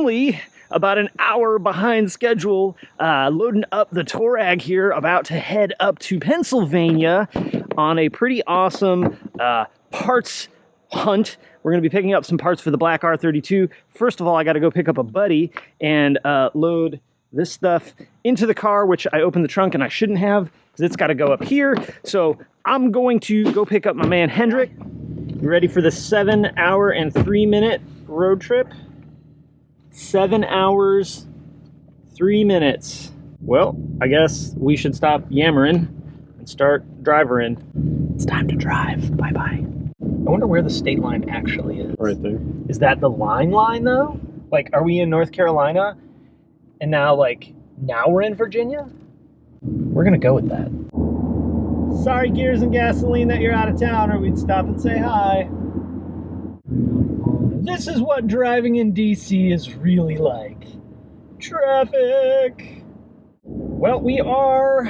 only about an hour behind schedule, loading up the Touareg here, about to head up to Pennsylvania on a pretty awesome parts hunt. We're going to be picking up some parts for the black R32. First of all, I got to go pick up a buddy and load this stuff into the car, which I opened the trunk and I shouldn't have because it's got to go up here. So I'm going to go pick up my man Hendrik. You ready for the 7 hour and 3 minute road trip? 7 hours, 3 minutes. Well, I guess we should stop yammering and start driving. It's time to drive. Bye-bye. I wonder where the state line actually is. Right there. Is that the line though? Like, are we in North Carolina? And now we're in Virginia? We're gonna go with that. Sorry, Gears and Gasoline, that you're out of town, or we'd stop and say hi. This is what driving in DC is really like. Traffic. Well, we are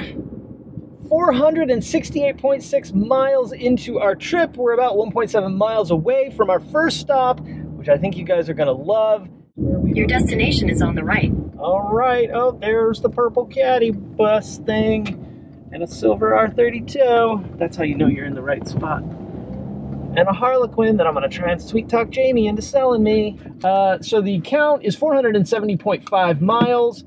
468.6 miles into our trip. We're about 1.7 miles away from our first stop, which I think you guys are gonna love. Your destination is on the right. All right. Oh, there's the purple caddy bus thing and a silver R32. That's how you know you're in the right spot. And a Harlequin that I'm going to try and sweet talk Jamie into selling me. So the count is 470.5 miles.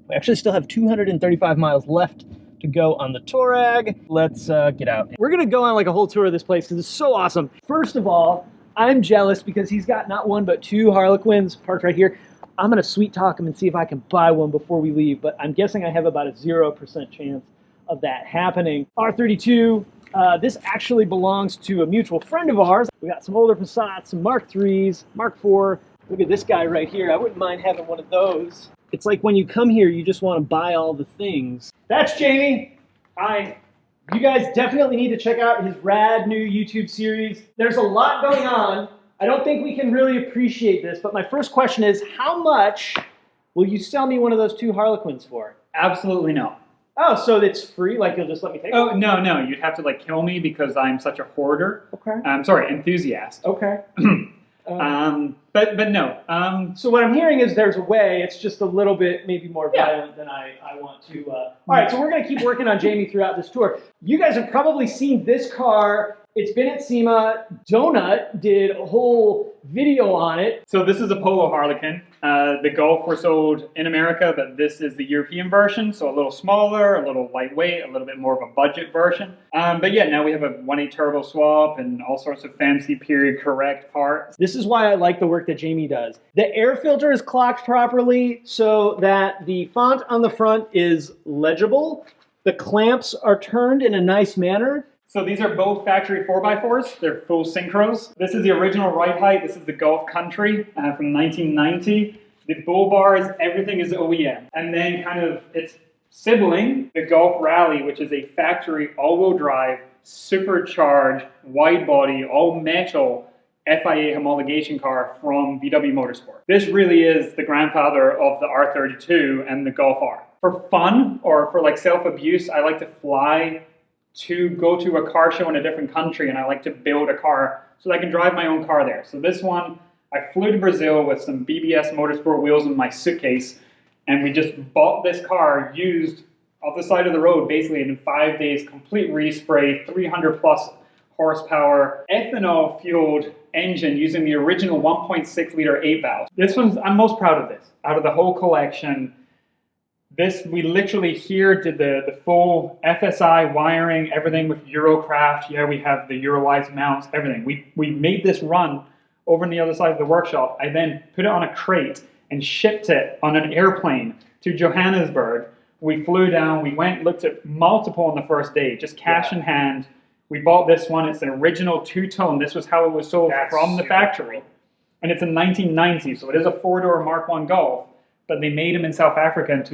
We actually still have 235 miles left to go on the Touareg. Let's get out. We're going to go on like a whole tour of this place because it's so awesome. First of all, I'm jealous because he's got not one but two Harlequins parked right here. I'm going to sweet talk him and see if I can buy one before we leave, but I'm guessing I have about a 0% chance of that happening. R32, this actually belongs to a mutual friend of ours. We got some older Passats, some Mark IIIs, Mark IV. Look at this guy right here. I wouldn't mind having one of those. It's like when you come here, you just want to buy all the things. That's Jamie. Hi. You guys definitely need to check out his rad new YouTube series. There's a lot going on. I don't think we can really appreciate this, but my first question is, how much will you sell me one of those two Harlequins for? Absolutely no. Oh, so it's free? Like you'll just let me take it? Oh, no. You'd have to kill me because I'm such a hoarder. Okay. Enthusiast. Okay. But no. So what I'm hearing is there's a way. It's just a little bit maybe more violent than I want to. All right, so we're going to keep working on Jamie throughout this tour. You guys have probably seen this car. It's been at SEMA. Donut did a whole video on it. So this is a Polo Harlequin. The Golf were sold in America, but this is the European version, so a little smaller, a little lightweight, a little bit more of a budget version. But yeah, now we have a 1.8 turbo swap and all sorts of fancy period correct parts. This is why I like the work that Jamie does. The air filter is clocked properly so that the font on the front is legible. The clamps are turned in a nice manner. So these are both factory 4x4s. They're full synchros. This is the original ride height. This is the Golf Country from 1990. The bull bars, everything is OEM. And then kind of its sibling, the Golf Rally, which is a factory all-wheel drive, supercharged, wide body, all metal FIA homologation car from VW Motorsport. This really is the grandfather of the R32 and the Golf R. For fun or for self-abuse, I like to fly to go to a car show in a different country, and I like to build a car so that I can drive my own car there. So this one, I flew to Brazil with some BBS Motorsport wheels in my suitcase, and we just bought this car used off the side of the road basically in 5 days, complete respray, 300 plus horsepower, ethanol fueled engine using the original 1.6 liter 8 valves. This one's, I'm most proud of this. Out of the whole collection, this, we literally here did the full FSI wiring, everything with Eurocraft. Yeah, we have the Eurowise mounts, everything. We made this run over on the other side of the workshop. I then put it on a crate and shipped it on an airplane to Johannesburg. We flew down, we went, looked at multiple on the first day, just cash in hand. We bought this one, it's an original two-tone. This was how it was sold from the factory. And it's a 1990, so it is a four-door Mark I Golf. But they made them in South Africa in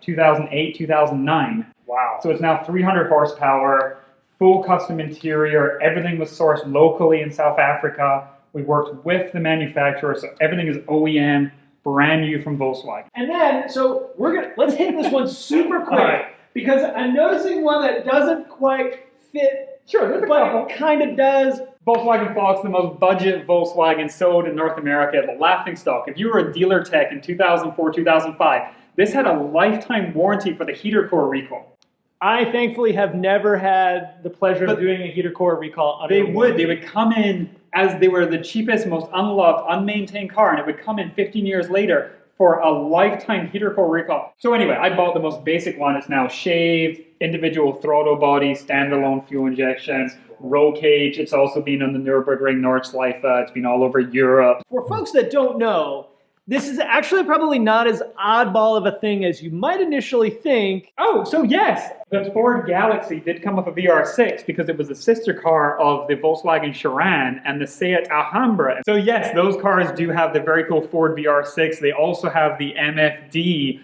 2008, 2009. Wow. So it's now 300 horsepower, full custom interior. Everything was sourced locally in South Africa. We worked with the manufacturer, so everything is OEM, brand new from Volkswagen. And then, so let's hit this one super quick, because I'm noticing one that doesn't quite fit. Sure, there's a couple. Kind of does. Volkswagen Fox, the most budget Volkswagen sold in North America, the laughing stock. If you were a dealer tech in 2004, 2005, this had a lifetime warranty for the heater core recall. I thankfully have never had the pleasure of doing a heater core recall. They would come in as they were the cheapest, most unloved, unmaintained car, and it would come in 15 years later for a lifetime heater core recall. So anyway, I bought the most basic one. It's now shaved, individual throttle body, standalone fuel injection, roll cage. It's also been on the Nürburgring Nordschleife. It's been all over Europe. For folks that don't know, this is actually probably not as oddball of a thing as you might initially think. Oh, so yes, the Ford Galaxy did come with a VR6 because it was the sister car of the Volkswagen Chiron and the Seat Alhambra. So yes, those cars do have the very cool Ford VR6. They also have the MFD,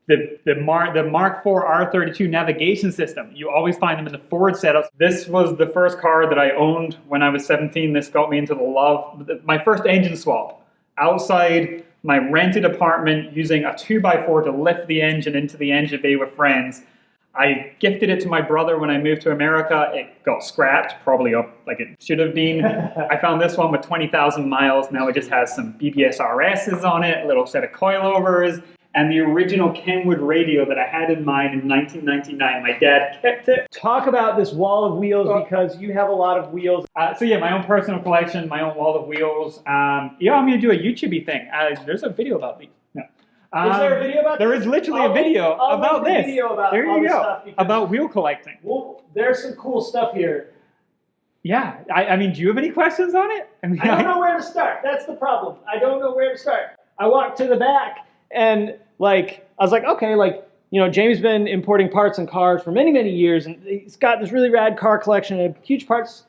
the Mark IV R32 navigation system. You always find them in the Ford setups. This was the first car that I owned when I was 17. This got me into the love. My first engine swap outside my rented apartment using a 2x4 to lift the engine into the engine bay with friends. I gifted it to my brother when I moved to America. It got scrapped, probably up like it should have been. I found this one with 20,000 miles. Now it just has some BBS RSs on it, a little set of coilovers, and the original Kenwood radio that I had in mind in 1999. My dad kept it. Talk about this wall of wheels because you have a lot of wheels. So yeah, my own personal collection, my own wall of wheels. Yeah, I'm gonna do a YouTube thing. There's a video about these. No. Is there a video about There this? is literally a video about this. There you go. About wheel collecting. Well, there's some cool stuff here. Yeah, I mean, do you have any questions on it? I don't know where to start. That's the problem. I don't know where to start. I walked to the back and I was like, okay, Jamie's been importing parts and cars for many, many years, and he's got this really rad car collection, a huge parts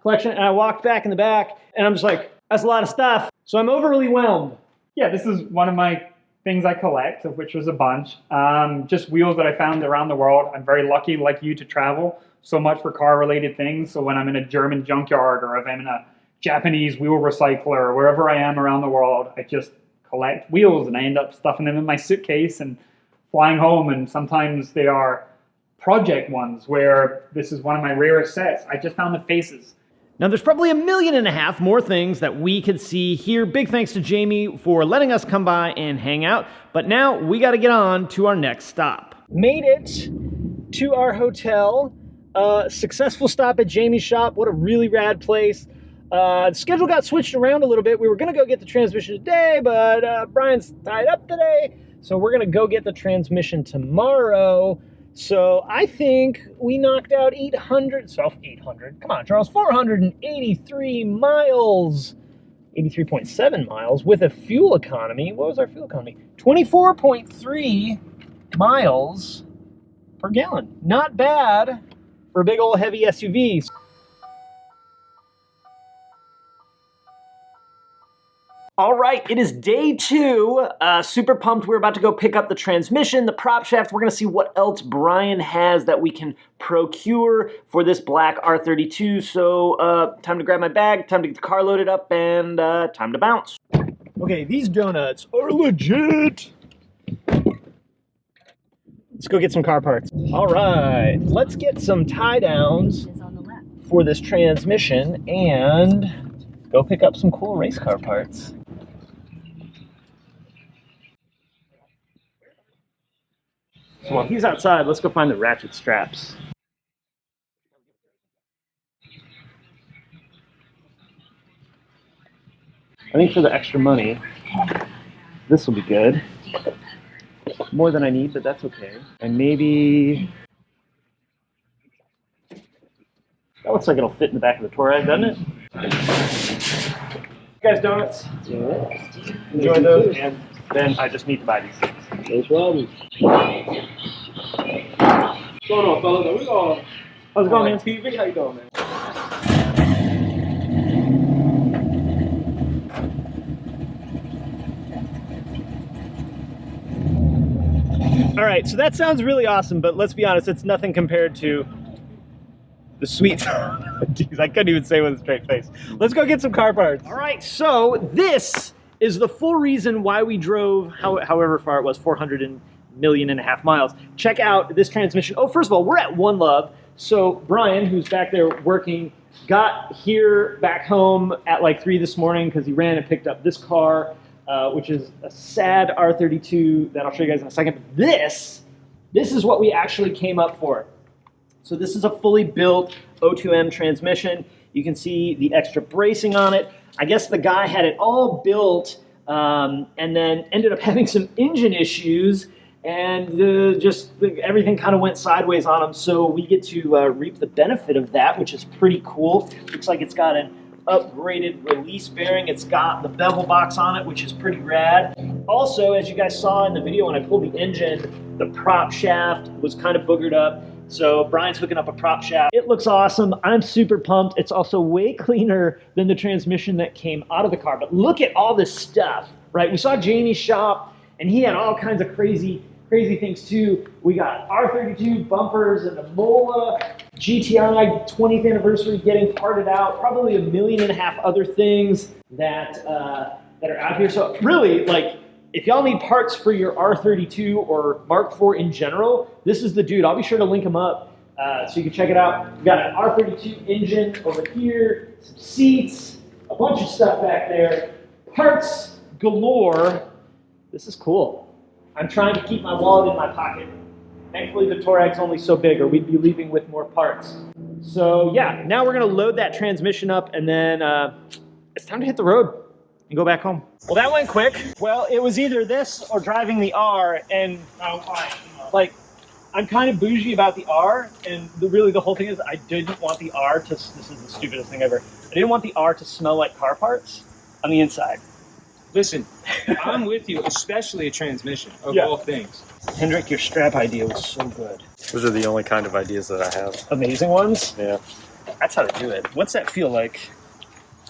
collection, and I walked back in the back, and I'm just like, that's a lot of stuff, so I'm overly whelmed. Yeah, this is one of my things I collect, of which was a bunch. Just wheels that I found around the world. I'm very lucky, like you, to travel so much for car-related things, so when I'm in a German junkyard, or if I'm in a Japanese wheel recycler, or wherever I am around the world, I just collect wheels, and I end up stuffing them in my suitcase and flying home, and sometimes they are project ones where this is one of my rarest sets. I just found the faces. Now there's probably 1.5 million more things that we could see here. Big thanks to Jamie for letting us come by and hang out, but now we got to get on to our next stop. Made it to our hotel. Successful stop at Jamie's shop. What a really rad place. The schedule got switched around a little bit. We were going to go get the transmission today, but Brian's tied up today. So we're going to go get the transmission tomorrow. So I think we knocked out 800, come on, Charles, 483 miles, 83.7 miles with a fuel economy. What was our fuel economy? 24.3 miles per gallon. Not bad for a big old heavy SUV. All right, it is day 2. Super pumped. We're about to go pick up the transmission, the prop shaft. We're going to see what else Brian has that we can procure for this black R32. So time to grab my bag, time to get the car loaded up, and time to bounce. Okay, these donuts are legit. Let's go get some car parts. All right, let's get some tie downs for this transmission and go pick up some cool race car parts. So while he's outside, let's go find the ratchet straps. I think for the extra money, this will be good. More than I need, but that's okay. And maybe... That looks like it'll fit in the back of the Touareg, doesn't it? You guys donuts? Yeah. Enjoy those, and then I just need to buy these things. No problem. What's going on, fellas? We going? How's it going, man? TV? How you doing, man? All right, so that sounds really awesome, but let's be honest, it's nothing compared to the sweet. Jeez, I couldn't even say with a straight face. Let's go get some car parts. All right, so this is the full reason why we drove however far it was, 400 million and a half miles. Check out this transmission. Oh, first of all, we're at One Love. So Brian, who's back there working, got here back home at like 3 this morning because he ran and picked up this car, which is a sad R32 that I'll show you guys in a second. But this is what we actually came up for. So this is a fully built O2M transmission. You can see the extra bracing on it. I guess the guy had it all built and then ended up having some engine issues, and everything kind of went sideways on him. So we get to reap the benefit of that, which is pretty cool. Looks like it's got an upgraded release bearing. It's got the bevel box on it, which is pretty rad. Also, as you guys saw in the video when I pulled the engine, the prop shaft was kind of boogered up. So Brian's hooking up a prop shaft. It looks awesome. I'm super pumped. It's also way cleaner than the transmission that came out of the car. But look at all this stuff, right? We saw Jamie's shop, and he had all kinds of crazy things too. We got R32 bumpers and a MOLA, GTI 20th anniversary getting parted out, probably 1.5 million other things that are out here. So really, like, if y'all need parts for your R32 or Mark IV in general, this is the dude. I'll be sure to link him up so you can check it out. We got an R32 engine over here, some seats, a bunch of stuff back there, parts galore. This is cool. I'm trying to keep my wallet in my pocket. Thankfully, the Touareg's only so big, or we'd be leaving with more parts. So yeah, now we're gonna load that transmission up, and then it's time to hit the road and go back home. Well, that went quick. Well, it was either this or driving the R, and like, I'm kind of bougie about the R, and really the whole thing is I didn't want the R to, this is the stupidest thing ever, I didn't want the R to smell like car parts on the inside. Listen, I'm with you, especially a transmission, of all things. Hendrik, your strap idea was so good. Those are the only kind of ideas that I have. Amazing ones? Yeah. That's how to do it. What's that feel like?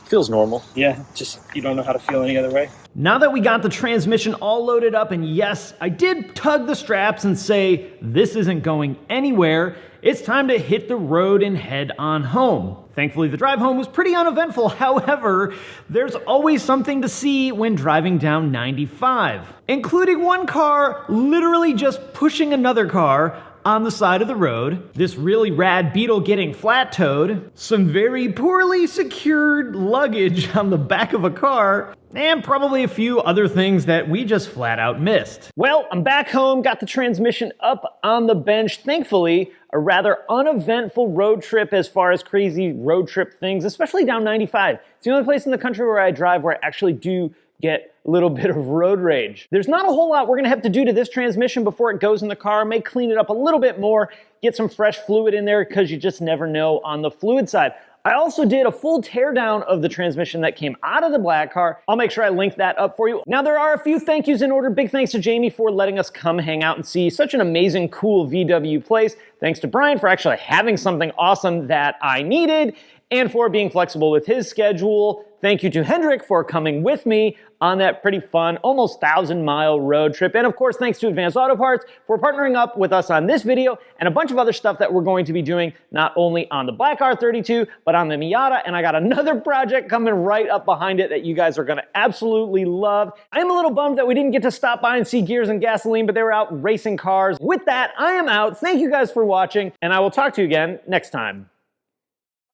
Feels normal. Yeah, just you don't know how to feel any other way. Now that we got the transmission all loaded up, and yes, I did tug the straps and say, this isn't going anywhere, it's time to hit the road and head on home. Thankfully, the drive home was pretty uneventful. However, there's always something to see when driving down 95, including one car literally just pushing another car on the side of the road, this really rad Beetle getting flat-towed, some very poorly secured luggage on the back of a car, and probably a few other things that we just flat out missed. Well, I'm back home, got the transmission up on the bench. Thankfully, a rather uneventful road trip as far as crazy road trip things, especially down 95. It's the only place in the country where I drive where I actually do get a little bit of road rage. There's not a whole lot we're gonna have to do to this transmission before it goes in the car. May clean it up a little bit more, get some fresh fluid in there, because you just never know on the fluid side. I also did a full teardown of the transmission that came out of the black car. I'll make sure I link that up for you. Now, there are a few thank yous in order. Big thanks to Jamie for letting us come hang out and see such an amazing, cool VW place. Thanks to Brian for actually having something awesome that I needed, and for being flexible with his schedule. Thank you to Hendrik for coming with me on that pretty fun, almost 1,000-mile road trip. And of course, thanks to Advanced Auto Parts for partnering up with us on this video and a bunch of other stuff that we're going to be doing, not only on the Black R32, but on the Miata. And I got another project coming right up behind it that you guys are gonna absolutely love. I'm a little bummed that we didn't get to stop by and see Gears and Gasoline, but they were out racing cars. With that, I am out. Thank you guys for watching, and I will talk to you again next time.